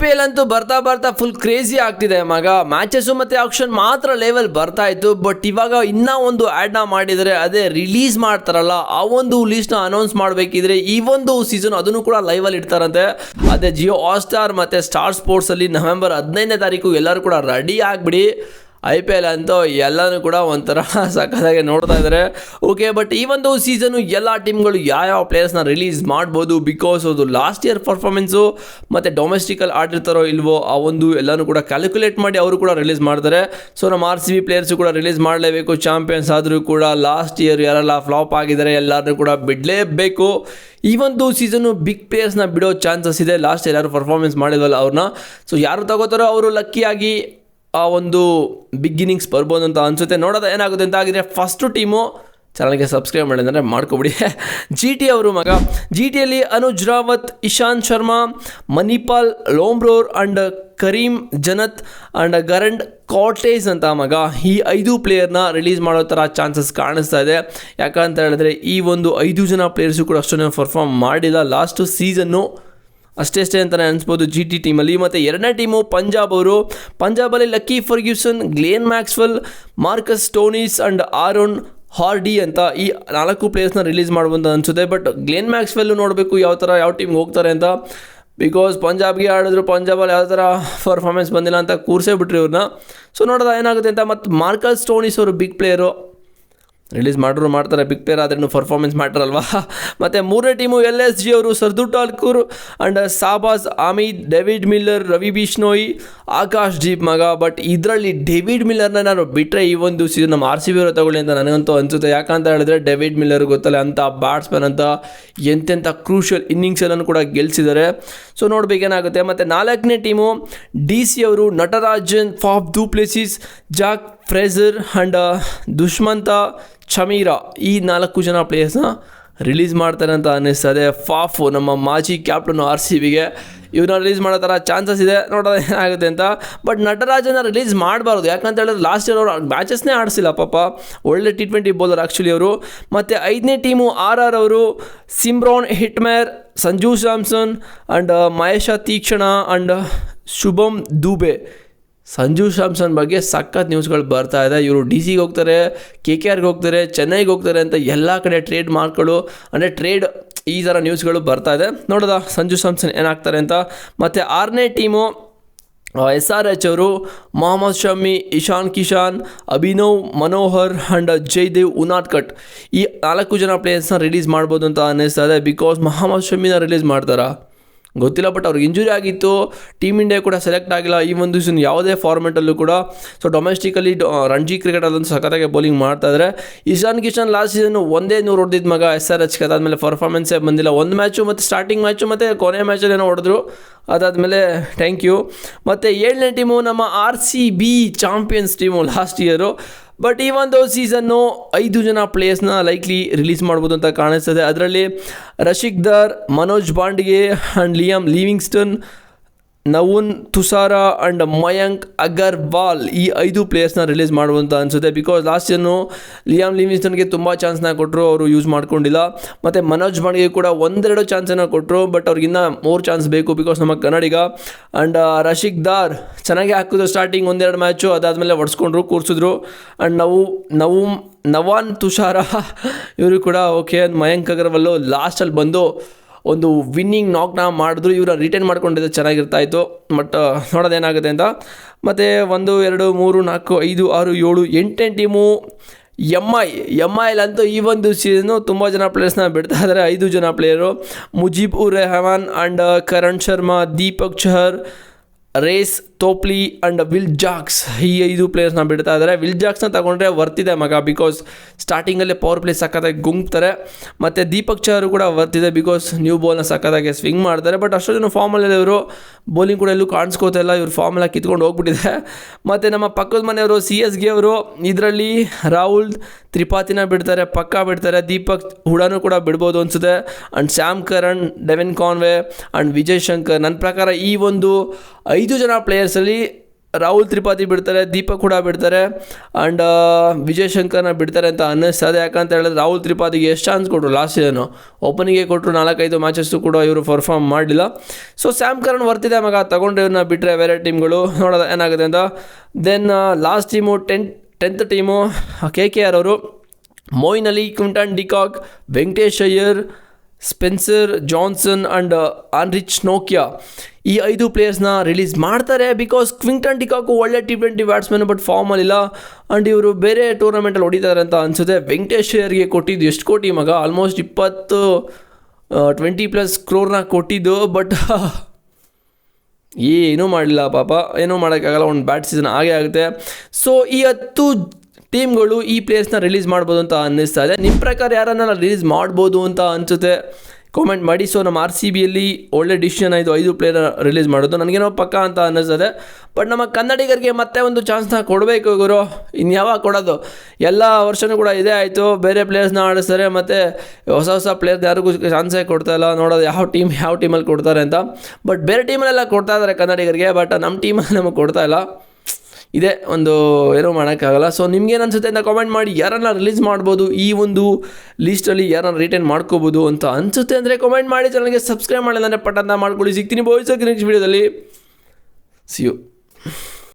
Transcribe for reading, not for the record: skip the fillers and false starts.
IPL ಅಂತೂ ಬರ್ತಾ ಬರ್ತಾ ಫುಲ್ ಕ್ರೇಜಿ ಆಗ್ತಿದೆ ಮಗ. ಮ್ಯಾಚಸ್ಸು ಮತ್ತು ಆಕ್ಷನ್ ಮಾತ್ರ ಲೆವೆಲ್ ಬರ್ತಾ ಇತ್ತು, ಬಟ್ ಇವಾಗ ಇನ್ನೂ ಒಂದು ಆ್ಯಡ್ನ ಮಾಡಿದರೆ ಅದೇ ರಿಲೀಸ್ ಮಾಡ್ತಾರಲ್ಲ ಆ ಒಂದು ಲಿಸ್ಟ್ನ ಅನೌನ್ಸ್ ಮಾಡಬೇಕಿದ್ರೆ ಈ ಒಂದು ಸೀಸನ್ ಅದನ್ನು ಕೂಡ ಲೈವಲ್ಲಿ ಇಡ್ತಾರಂತೆ. ಅದೇ ಜಿಯೋ ಹಾಟ್ಸ್ಟಾರ್ ಮತ್ತು ಸ್ಟಾರ್ ಸ್ಪೋರ್ಟ್ಸಲ್ಲಿ ನವೆಂಬರ್ 15ನೇ ತಾರೀಕು ಎಲ್ಲರೂ ಕೂಡ ರೆಡಿ ಆಗಿಬಿಡಿ. IPL ಅಂತೂ ಎಲ್ಲನೂ ಕೂಡ ಒಂಥರ ಸಕ್ಕತ್ತಾಗಿ ನೋಡ್ತಾ ಇದ್ದಾರೆ. ಓಕೆ, ಬಟ್ ಈ ಒಂದು ಸೀಸನು ಎಲ್ಲ ಟೀಮ್ಗಳು ಯಾವ ಪ್ಲೇಯರ್ಸ್ನ ರಿಲೀಸ್ ಮಾಡ್ಬೋದು, ಬಿಕಾಸ್ ಅದು ಲಾಸ್ಟ್ ಇಯರ್ ಪರ್ಫಾರ್ಮೆನ್ಸು ಮತ್ತು ಡೊಮೆಸ್ಟಿಕಲ್ಲಿ ಆಡಿರ್ತಾರೋ ಇಲ್ವೋ ಆ ಒಂದು ಎಲ್ಲನೂ ಕೂಡ ಕ್ಯಾಲ್ಕುಲೇಟ್ ಮಾಡಿ ಅವರು ಕೂಡ ರಿಲೀಸ್ ಮಾಡ್ತಾರೆ. ಸೊ ನಮ್ಮ RCB ಪ್ಲೇಯರ್ಸು ಕೂಡ ರಿಲೀಸ್ ಮಾಡಲೇಬೇಕು. ಚಾಂಪಿಯನ್ಸ್ ಆದರೂ ಕೂಡ ಲಾಸ್ಟ್ ಇಯರ್ ಯಾರೆಲ್ಲ ಫ್ಲಾಪ್ ಆಗಿದ್ದಾರೆ ಎಲ್ಲರನ್ನೂ ಕೂಡ ಬಿಡಲೇಬೇಕು. ಈ ಒಂದು ಸೀಸನ್ನು ಬಿಗ್ ಪ್ಲೇಯರ್ಸ್ನ ಬಿಡೋ ಚಾನ್ಸಸ್ ಇದೆ. ಲಾಸ್ಟ್ ಇಯರ್ ಯಾರು ಪರ್ಫಾರ್ಮೆನ್ಸ್ ಮಾಡಿದ್ವಲ್ಲ ಅವ್ರನ್ನ, ಸೊ ಯಾರು ತಗೋತಾರೋ ಅವರು ಲಕ್ಕಿಯಾಗಿ ಆ ಒಂದು ಬಿಗಿನಿಂಗ್ಸ್ ಬರ್ಬೋದು ಅಂತ ಅನಿಸುತ್ತೆ. ನೋಡೋದು ಏನಾಗುತ್ತೆ ಅಂತ ಆಗಿದ್ರೆ ಫಸ್ಟು ಟೀಮು ಚಾನಲ್ಗೆ ಸಬ್ಸ್ಕ್ರೈಬ್ ಮಾಡಿದ್ರೆ ಮಾಡ್ಕೊಬಿಡಿ. GT ಅವರು ಮಗ. GTಯಲ್ಲಿ Anuj Rawat, Ishant Sharma, Manipal Lomror and Karim Janat and Gerald Coetzee ಅಂತ ಮಗ. ಈ 5 ಪ್ಲೇಯರ್ನ ರಿಲೀಸ್ ಮಾಡೋ ಥರ ಚಾನ್ಸಸ್ ಕಾಣಿಸ್ತಾ ಇದೆ. ಯಾಕಂತ ಹೇಳಿದ್ರೆ ಈ ಒಂದು 5 ಜನ ಪ್ಲೇಯರ್ಸು ಕೂಡ ಅಷ್ಟೊಂದು ಪರ್ಫಾರ್ಮ್ ಮಾಡಿಲ್ಲ ಲಾಸ್ಟ್ ಸೀಸನ್ನು, ಅಷ್ಟೇ ಅಂತಲೇ ಅನಿಸ್ಬೋದು GT ಟೀಮಲ್ಲಿ. ಮತ್ತು ಎರಡನೇ ಟೀಮು ಪಂಜಾಬ್ ಅವರು. ಪಂಜಾಬಲ್ಲಿ Lockie Ferguson, Glenn Maxwell, Marcus Stoinis and Aaron Hardie ಅಂತ ಈ 4 ಪ್ಲೇಯರ್ಸ್ನ ರಿಲೀಸ್ ಮಾಡ್ಬೋದು ಅನಿಸುತ್ತೆ. ಬಟ್ ಗ್ಲೇನ್ ಮ್ಯಾಕ್ಸ್ವೆಲ್ಲು ನೋಡಬೇಕು ಯಾವ ಟೀಮ್ಗೆ ಹೋಗ್ತಾರೆ ಅಂತ, ಬಿಕಾಸ್ ಪಂಜಾಬ್ಗೆ ಆಡಿದ್ರು, ಪಂಜಾಬಲ್ಲಿ ಯಾವ ಥರ ಪರ್ಫಾರ್ಮೆನ್ಸ್ ಬಂದಿಲ್ಲ ಅಂತ ಕೂರಿಸೇ ಬಿಟ್ರಿ ಇವ್ರನ್ನ. ಸೊ ನೋಡೋದು ಏನಾಗುತ್ತೆ ಅಂತ. ಮತ್ತು ಮಾರ್ಕಸ್ ಸ್ಟೋನಿಸ್ ಅವರು ಬಿಗ್ ಪ್ಲೇಯರು, ರಿಲೀಸ್ ಮಾಡ್ತಾರೆ, ಬಿಗ್ ಪ್ಲೇಯರ್ ಆದ್ರೂ ಪರ್ಫಾರ್ಮೆನ್ಸ್ ಮಾಡ್ತಾರಲ್ವಾ. ಮತ್ತು ಮೂರನೇ ಟೀಮು LSG ಅವರು. Shardul Thakur and Shahbaz Ahmed, David Miller, Ravi Bishnoi, Akash Deep ಮಗ. ಬಟ್ ಇದರಲ್ಲಿ ಡೇವಿಡ್ ಮಿಲ್ಲರ್ನ ನಾನು ಬಿಟ್ಟರೆ ಈ ಒಂದು ಸೀಸನ್ ನಮ್ಮ RCB ಅವರು ತಗೊಳ್ಳಿ ಅಂತ ನನಗಂತೂ ಅನಿಸುತ್ತೆ. ಯಾಕಂತ ಹೇಳಿದ್ರೆ ಡೇವಿಡ್ ಮಿಲ್ಲರ್ ಗೊತ್ತಲ್ಲ ಅಂಥ ಬ್ಯಾಟ್ಸ್ಮನ್ ಅಂತ ಎಂತೆಂಥ ಕ್ರೂಷಿಯಲ್ ಇನ್ನಿಂಗ್ಸ್ ಎಲ್ಲನೂ ಕೂಡ ಗೆಲ್ಲಿಸಿದ್ದಾರೆ. ಸೊ ನೋಡಬೇಕೇನಾಗುತ್ತೆ. ಮತ್ತು ನಾಲ್ಕನೇ ಟೀಮು DC ಅವರು. Natarajan, Faf du Plessis, Jake Fraser and Dushmantha Chameera ಈ 4 ಜನ ಪ್ಲೇಯರ್ಸ್ನ ರಿಲೀಸ್ ಮಾಡ್ತಾರೆ ಅಂತ ಅನ್ನಿಸ್ತದೆ. ಫಾಫು ನಮ್ಮ ಮಾಜಿ ಕ್ಯಾಪ್ಟನ್ RCBಗೆ ಇವ್ರನ್ನ ರಿಲೀಸ್ ಮಾಡೋ ಥರ ಚಾನ್ಸಸ್ ಇದೆ. ನೋಡೋದು ಏನಾಗುತ್ತೆ ಅಂತ. ಬಟ್ ನಟರಾಜನ ರಿಲೀಸ್ ಮಾಡಬಾರ್ದು, ಯಾಕಂತ ಹೇಳಿದ್ರೆ ಲಾಸ್ಟ್ ಇಯರ್ ಅವರು ಮ್ಯಾಚಸ್ನೇ ಆಡಿಸಿಲ್ಲ ಪಾಪ. ಒಳ್ಳೆ T20 ಬೌಲರ್ ಆ್ಯಕ್ಚುಲಿ ಅವರು. ಮತ್ತು 5ನೇ ಟೀಮು RR ಅವರು. Shimron Hetmyer, Sanju Samson and Maheesh Theekshana and Shubham Dubey. Sanju Samson ಬಗ್ಗೆ ಸಖತ್ ನ್ಯೂಸ್ಗಳು ಬರ್ತಾ ಇದೆ. ಇವರು DCಗೆ ಹೋಗ್ತಾರೆ, KKRಗೆ ಹೋಗ್ತಾರೆ, ಚೆನ್ನೈಗೆ ಹೋಗ್ತಾರೆ ಅಂತ ಎಲ್ಲ ಕಡೆ ಟ್ರೇಡ್ ಮಾರ್ಕ್ಗಳು ಅಂದರೆ ಟ್ರೇಡ್ ಈ ಥರ ನ್ಯೂಸ್ಗಳು ಬರ್ತಾ ಇದೆ. ನೋಡೋದ ಸಂಜು ಸ್ಯಾಮ್ಸನ್ ಏನಾಗ್ತಾರೆ ಅಂತ. ಮತ್ತು 6ನೇ ಟೀಮು SRH ಅವರು. ಮೊಹಮ್ಮದ್ ಶಮಿ, ಇಶಾನ್ ಕಿಶಾನ್, ಅಭಿನವ್ ಮನೋಹರ್ ಆ್ಯಂಡ್ ಜೈದೇವ್ ಉನಾಟ್ಕಟ್ ಈ 4 ಜನ ಪ್ಲೇಯರ್ಸ್ನ ರಿಲೀಸ್ ಮಾಡ್ಬೋದು ಅಂತ ಅನ್ನಿಸ್ತಾ ಇದೆ. ಬಿಕಾಸ್ ಮೊಹಮ್ಮದ್ ಶಮಿನ ರಿಲೀಸ್ ಮಾಡ್ತಾರಾ ಗೊತ್ತಿಲ್ಲ, ಬಟ್ ಅವ್ರಿಗೆ ಇಂಜುರಿ ಆಗಿತ್ತು, ಟೀಮ್ ಇಂಡಿಯಾ ಕೂಡ ಸೆಲೆಕ್ಟ್ ಆಗಿಲ್ಲ ಈ ಒಂದು ಸೀಸನ್ ಯಾವುದೇ ಫಾರ್ಮೆಟಲ್ಲೂ ಕೂಡ. ಸೊ ಡೊಮೆಸ್ಟಿಕಲಿ ರಣಜಿ ಕ್ರಿಕೆಟಲ್ಲಂತೂ ಸಖತ್ತಾಗಿ ಬೌಲಿಂಗ್ ಮಾಡ್ತಾಯಿದ್ದಾರೆ. ಇಶಾನ್ ಕಿಶನ್ ಲಾಸ್ಟ್ ಸೀಸನ್ 100 ಹೊಡೆದಿದ್ದ ಮಗ SRHಗೆ. ಅದಾದಮೇಲೆ ಪರ್ಫಾರ್ಮೆನ್ಸೇ ಬಂದಿಲ್ಲ. ಒಂದು ಮ್ಯಾಚು ಮತ್ತು ಸ್ಟಾರ್ಟಿಂಗ್ ಮ್ಯಾಚು ಮತ್ತು ಕೊನೆ ಮ್ಯಾಚಲ್ಲೇನೋ ಹೊಡೆದ್ರು, ಅದಾದಮೇಲೆ ಥ್ಯಾಂಕ್ ಯು. ಮತ್ತು 7ನೇ ಟೀಮು ನಮ್ಮ RCB champions team last year. But ಈ ಒಂದು ಸೀಸನ್ನು 5 ಜನ ಪ್ಲೇಯರ್ಸ್ನ ಲೈಕ್ಲಿ ರಿಲೀಸ್ ಮಾಡ್ಬೋದು ಅಂತ ಕಾಣಿಸ್ತದೆ. ಅದರಲ್ಲಿ Rasikh Dar, Manoj Bhandage and Liam Livingstone, Nuwan Thushara and Mayank Agarwal ಈ 5 ಪ್ಲೇಯರ್ಸ್ನ ರಿಲೀಸ್ ಮಾಡುವಂತ ಅನಿಸುತ್ತೆ. ಬಿಕಾಸ್ ಲಾಸ್ಟ್ ಇಯರ್ನು ಲಿಯಾಮ್ ಲಿವಿಂಗ್ಸ್ಟನ್ಗೆ ತುಂಬ ಚಾನ್ಸ್ನ ಕೊಟ್ಟರು, ಅವರು ಯೂಸ್ ಮಾಡ್ಕೊಂಡಿಲ್ಲ. ಮತ್ತು ಮನೋಜ್ ಬಾಂಡಿಗೆ ಕೂಡ 1-2 ಚಾನ್ಸನ್ನು ಕೊಟ್ಟರು, ಬಟ್ ಅವ್ರಿಗಿನ್ನ 3 ಚಾನ್ಸ್ ಬೇಕು ಬಿಕಾಸ್ ನಮ್ಮ ಕನ್ನಡಿಗ. ಆ್ಯಂಡ್ ರಶಿಕ್ ದಾರ್ ಚೆನ್ನಾಗಿ ಹಾಕಿದ್ರು ಸ್ಟಾರ್ಟಿಂಗ್ 1-2 ಮ್ಯಾಚು, ಅದಾದಮೇಲೆ ಹೊಡ್ಸ್ಕೊಂಡ್ರು, ಕೂರಿಸಿದ್ರು. ಆ್ಯಂಡ್ ನವಾನ್ ತುಷಾರ ಇವರು ಕೂಡ ಓಕೆ. ಮಯಾಂಕ್ ಅಗರ್ವಾಲ್ ಲಾಸ್ಟಲ್ಲಿ ಬಂದು ಒಂದು ವಿನ್ನಿಂಗ್ ನಾಕ್ನ ಮಾಡಿದ್ರು, ಇವರ ರಿಟೈನ್ ಮಾಡ್ಕೊಂಡಿದ್ದು ಚೆನ್ನಾಗಿರ್ತಾಯಿತ್ತು. ಬಟ್ ನೋಡೋದೇನಾಗುತ್ತೆ ಅಂತ. ಮತ್ತು 1 2 3 4 5 6 7 8ನೇ ಟೀಮು MIಲಂತೂ ಈ ಒಂದು ಸೀಸನ್ನು ತುಂಬ ಜನ ಪ್ಲೇಯರ್ಸ್ನ ಬಿಡ್ತಾ ಇದ್ದಾರೆ. 5 ಜನ player. Mujeeb Ur Rahman and Karan Sharma, Deepak Chahar, Reece Topley and Will Jacks ಈ 5 ಪ್ಲೇಯರ್ಸ್ನ ಬಿಡ್ತಾ ಇದ್ದಾರೆ. ವಿಲ್ ಜಾಕ್ಸ್ನ ತಗೊಂಡ್ರೆ ವರ್ತಿದೆ ಮಗ, ಬಿಕಾಸ್ ಸ್ಟಾರ್ಟಿಂಗಲ್ಲೇ ಪವರ್ ಪ್ಲೇ ಸಕ್ಕತ್ತಾಗಿ ಗುಂಗ್ತಾರೆ. ಮತ್ತು ದೀಪಕ್ ಚಹರ್ ಕೂಡ ವರ್ತಿದೆ, ಬಿಕಾಸ್ ನ್ಯೂ ಬಾಲ್ನ ಸಕ್ಕತ್ತಾಗಿ ಸ್ವಿಂಗ್ ಮಾಡ್ತಾರೆ. ಬಟ್ ಅಷ್ಟೊಂದು ಫಾರ್ಮಲ್ಲಿ ಇವರು ಬೌಲಿಂಗ್ ಕೂಡ ಎಲ್ಲೂ ಕಾಣಿಸ್ಕೋತಾ ಇಲ್ಲ, ಇವ್ರು ಫಾರ್ಮೆಲ್ಲ ಕಿತ್ಕೊಂಡು ಹೋಗ್ಬಿಟ್ಟಿದೆ. ಮತ್ತು ನಮ್ಮ ಪಕ್ಕದ ಮನೆಯವರು CSG ಅವರು. ಇದರಲ್ಲಿ ರಾಹುಲ್ ತ್ರಿಪಾಠಿನ ಬಿಡ್ತಾರೆ, ಪಕ್ಕಾ ಬಿಡ್ತಾರೆ. ದೀಪಕ್ ಹುಡಾನು ಕೂಡ ಬಿಡ್ಬೋದು ಅನಿಸುತ್ತೆ. And Sam Karan, Devin convoy and Vijay Shankar. ನನ್ನ ಪ್ರಕಾರ ಈ ಒಂದು 5 ಜನ ಪ್ಲೇಯರ್ಸಲ್ಲಿ ರಾಹುಲ್ ತ್ರಿಪಾಠಿ ಬಿಡ್ತಾರೆ, ದೀಪಕ್ ಕೂಡ ಬಿಡ್ತಾರೆ ಆ್ಯಂಡ್ ವಿಜಯ್ ಶಂಕರ್ನ ಬಿಡ್ತಾರೆ ಅಂತ ಅನ್ನಿಸ್ತದೆ. ಯಾಕಂತ ಹೇಳಿದ್ರೆ ರಾಹುಲ್ ತ್ರಿಪಾಠಿಗೆ ಎಷ್ಟು ಚಾನ್ಸ್ ಕೊಟ್ಟರು ಲಾಸ್ಟ್ ಸೀಸನು, ಓಪನಿಂಗ್ಗೆ ಕೊಟ್ಟರು 4-5 ಮ್ಯಾಚಸ್ಸು ಕೂಡ ಇವರು ಪರ್ಫಾರ್ಮ್ ಮಾಡಲಿಲ್ಲ. ಸೊ ಸ್ಯಾಮ್ ಕರ್ನ್ ವರ್ತಿದೆ ಮಗ, ತಗೊಂಡು ಇವ್ರನ್ನ ಬಿಟ್ಟರೆ ಬೇರೆ ಟೀಮ್ಗಳು ನೋಡೋದು ಏನಾಗುತ್ತೆ ಅಂತ. Then last team 10th team KKR ಅವರು Moeen Ali, Quinton de Kock, Venkatesh Iyer, Spencer Johnson and Anrich ನೋಕಿಯಾ ಈ 5 ಪ್ಲೇಯರ್ಸ್ನ ರಿಲೀಸ್ ಮಾಡ್ತಾರೆ. ಬಿಕಾಸ್ ಕ್ವಿಂಟನ್ ಡಿಕಾಕು ಒಳ್ಳೆ T20 ಬ್ಯಾಟ್ಸ್ಮನ್ ಬಟ್ ಫಾರ್ಮಲ್ಲಿಲ್ಲ ಆ್ಯಂಡ್ ಇವರು ಬೇರೆ ಟೂರ್ನಮೆಂಟಲ್ಲಿ ಹೊಡಿತಾರೆ ಅಂತ ಅನಿಸುತ್ತೆ. ವೆಂಕಟೇಶ್ ಅಯ್ಯರ್ಗೆ ಕೊಟ್ಟಿದ್ದು ಎಷ್ಟು ಕೋಟಿ ಮಗ, ಆಲ್ಮೋಸ್ಟ್ 20+ ಕ್ರೋರ್ನ ಕೊಟ್ಟಿದ್ದು, ಬಟ್ ಏನೂ ಮಾಡಲಿಲ್ಲ ಪಾಪ, ಏನೂ ಮಾಡೋಕ್ಕಾಗಲ್ಲ, ಒಂದು ಬ್ಯಾಟ್ ಸೀಸನ್ ಆಗೇ ಆಗುತ್ತೆ. ಸೊ ಈ 10 ಟೀಮ್ಗಳು ಈ ಪ್ಲೇಯರ್ಸ್ನ ರಿಲೀಸ್ ಮಾಡ್ಬೋದು ಅಂತ ಅನ್ನಿಸ್ತಾ ಇದೆ. ನಿಮ್ಮ ಪ್ರಕಾರ ಯಾರನ್ನ ರಿಲೀಸ್ ಮಾಡ್ಬೋದು ಅಂತ ಅನಿಸುತ್ತೆ, ಕಾಮೆಂಟ್ ಮಾಡಿ. ಸೊ ನಮ್ಮ RCBಯಲ್ಲಿ ಒಳ್ಳೆ ಡಿಸಿಷನ್ ಆಯಿತು 5 ಪ್ಲೇಯರ್ ರಿಲೀಸ್ ಮಾಡೋದು, ನನಗೇನೋ ಪಕ್ಕ ಅಂತ ಅನ್ನಿಸ್ತದೆ. ಬಟ್ ನಮ್ಮ ಕನ್ನಡಿಗರಿಗೆ ಮತ್ತೆ ಒಂದು ಚಾನ್ಸ್ನ ಕೊಡಬೇಕು ಗುರು, ಇನ್ನು ಯಾವಾಗ ಕೊಡೋದು, ಎಲ್ಲ ವರ್ಷವೂ ಕೂಡ ಇದೇ ಆಯಿತು, ಬೇರೆ ಪ್ಲೇಯರ್ಸ್ನ ಆಡಿಸ್ತಾರೆ, ಮತ್ತು ಹೊಸ ಪ್ಲೇಯರ್ಸ್ ಯಾರಿಗೂ ಚಾನ್ಸೇ ಕೊಡ್ತಾಯಿಲ್ಲ. ನೋಡೋದು ಯಾವ ಟೀಮಲ್ಲಿ ಕೊಡ್ತಾರೆ ಅಂತ. ಬಟ್ ಬೇರೆ ಟೀಮಲ್ಲೆಲ್ಲ ಕೊಡ್ತಾ ಇದ್ದಾರೆ ಕನ್ನಡಿಗರಿಗೆ, ಬಟ್ ನಮ್ಮ ಟೀಮಲ್ಲಿ ನಮಗೆ ಕೊಡ್ತಾಯಿಲ್ಲ. ಇದೇ ಒಂದು ಏನೂ ಮಾಡೋಕ್ಕಾಗಲ್ಲ. ಸೊ ನಿಮ್ಗೇನು ಅನಿಸುತ್ತೆ ಅಂತ ಕಾಮೆಂಟ್ ಮಾಡಿ. ಯಾರನ್ನ ರಿಲೀಸ್ ಮಾಡ್ಬೋದು ಈ ಒಂದು ಲೀಸ್ಟಲ್ಲಿ, ಯಾರನ್ನ ರಿಟೈನ್ ಮಾಡ್ಕೋಬೋದು ಅಂತ ಅನಿಸುತ್ತೆ ಅಂದರೆ ಕಾಮೆಂಟ್ ಮಾಡಿ. ಚಾನಲ್ಗೆ ಸಬ್ಸ್ಕ್ರೈಬ್ ಮಾಡಿಲ್ಲ ಅಂದರೆ ಪಟ್ಟಂತ ಮಾಡ್ಕೊಳ್ಳಿ. ಸಿಗ್ತೀನಿ ಬಾಯ್ಸ್ ನೆಕ್ಸ್ಟ್ ವೀಡಿಯೋದಲ್ಲಿ. See you.